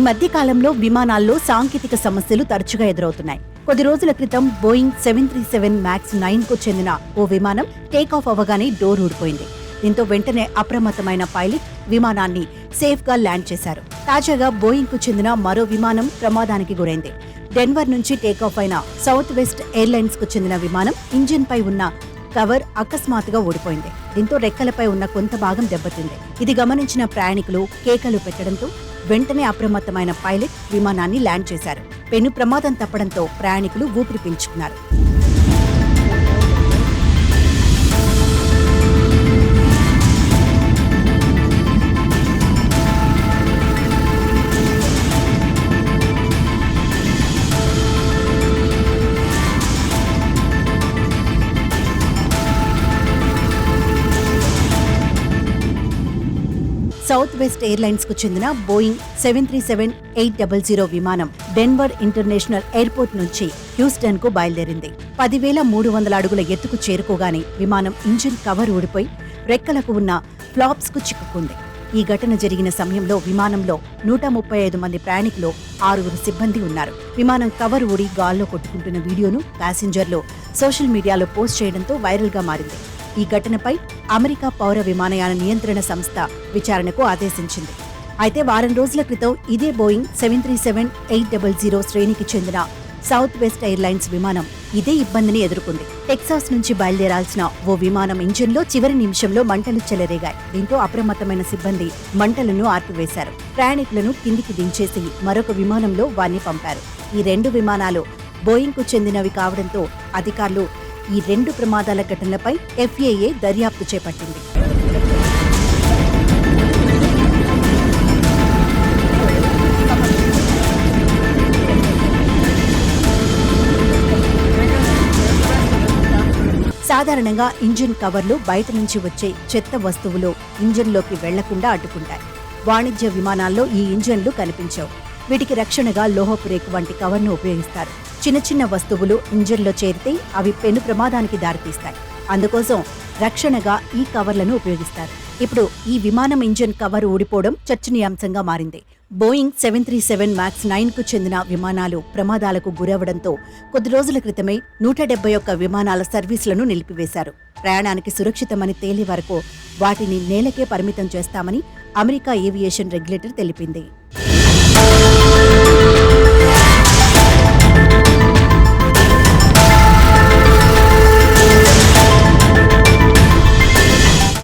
మధ్య కాలంలో విమానాల్లో సాంకేతిక సమస్యలు తరచుగా ఎదురవుతున్నాయి. కొద్ది రోజుల క్రితం బోయింగ్ 737 MAX 9కు చెందిన ఓ విమానం టేకాఫ్ అవ్వగానే డోర్ ఊడిపోయింది. దీంతో వెంటనే అప్రమత్తమైన పైలట్ విమానాన్ని సేఫ్ గా ల్యాండ్ చేశారు. తాజాగా బోయింగ్ కు చెందిన మరో విమానం ప్రమాదానికి గురైంది. డెన్వర్ నుంచి టేకాఫ్ అయిన సౌత్ వెస్ట్ ఎయిర్లైన్స్ కు చెందిన విమానం ఇంజిన్ పై ఉన్న కవర్ అకస్మాత్తుగా ఊడిపోయింది. దీంతో రెక్కలపై ఉన్న కొంత భాగం దెబ్బతింది. ఇది గమనించిన ప్రయాణికులు కేకలు పెట్టడంతో వెంటనే అప్రమత్తమైన పైలట్ విమానాన్ని ల్యాండ్ చేశారు. పెను ప్రమాదం తప్పడంతో ప్రయాణికులు ఊపిరి పీల్చుకున్నారు. సౌత్ వెస్ట్ ఎయిర్లైన్స్ కు చెందిన బోయింగ్ 737-800 విమానం డెన్వర్ ఇంటర్నేషనల్ ఎయిర్పోర్ట్ నుంచి హ్యూస్టన్ కు బయలుదేరింది. 10,300 అడుగుల ఎత్తుకు చేరుకోగానే విమానం ఇంజిన్ కవర్ ఊడిపోయి రెక్కలకు ఉన్న ఫ్లాప్స్ కు చిక్కుకుంది. ఈ ఘటన జరిగిన సమయంలో విమానంలో 135 మంది ప్రయాణికులు, 6 సిబ్బంది ఉన్నారు. విమానం కవర్ ఊడి గాల్లో కొట్టుకుంటున్న వీడియోను ప్యాసింజర్లు సోషల్ మీడియాలో పోస్ట్ చేయడంతో వైరల్ గా మారింది. ఈ ఘటనపై అమెరికా పౌర విమానయాన నియంత్రణ సంస్థ విచారణకు ఆదేశించింది. అయితే వారం రోజుల క్రితం ఇదే బోయింగ్ 737-800 శ్రేణికి చెందిన సౌత్ వెస్ట్ ఎయిర్లైన్స్ విమానం ఇదే ఇబ్బందిని ఎదుర్కొంది. టెక్సాస్ నుంచి బయలుదేరాల్సిన ఓ విమానం ఇంజిన్లో చివరి నిమిషంలో మంటలు చెలరేగాయి. దీంతో అప్రమత్తమైన సిబ్బంది మంటలను ఆర్పివేశారు. ప్రయాణికులను కిందికి దించేసి మరొక విమానంలో వారిని పంపారు. ఈ 2 విమానాలు బోయింగ్ కు చెందినవి కావడంతో అధికారులు ఈ 2 ప్రమాదాల ఘటనలపై FAA దర్యాప్తు చేపట్టింది. సాధారణంగా ఇంజిన్ కవర్లు బయట నుంచి వచ్చే చెత్త వస్తువులు ఇంజిన్లోకి వెళ్లకుండా అడ్డుకుంటాయి. వాణిజ్య విమానాల్లో ఈ ఇంజిన్లు కనిపించవు. వీటికి రక్షణగా లోహపు రేకు వంటి కవర్ను ఉపయోగిస్తారు. చిన్న చిన్న వస్తువులు ఇంజిన్లో చేరితే అవి పెను ప్రమాదానికి దారితీస్తాయి. అందుకోసం రక్షణగా ఈ కవర్లను ఉపయోగిస్తారు. ఇప్పుడు ఈ విమానం ఇంజిన్ కవర్ ఊడిపోవడం చర్చనీయాంశంగా మారింది. బోయింగ్ 737 MAX 9కు చెందిన విమానాలు ప్రమాదాలకు గురవడంతో కొద్ది రోజుల క్రితమే 171 విమానాల సర్వీసులను నిలిపివేశారు. ప్రయాణానికి సురక్షితమని తేలే వరకు వాటిని నేలకే పరిమితం చేస్తామని అమెరికా ఏవియేషన్ రెగ్యులేటర్ తెలిపింది.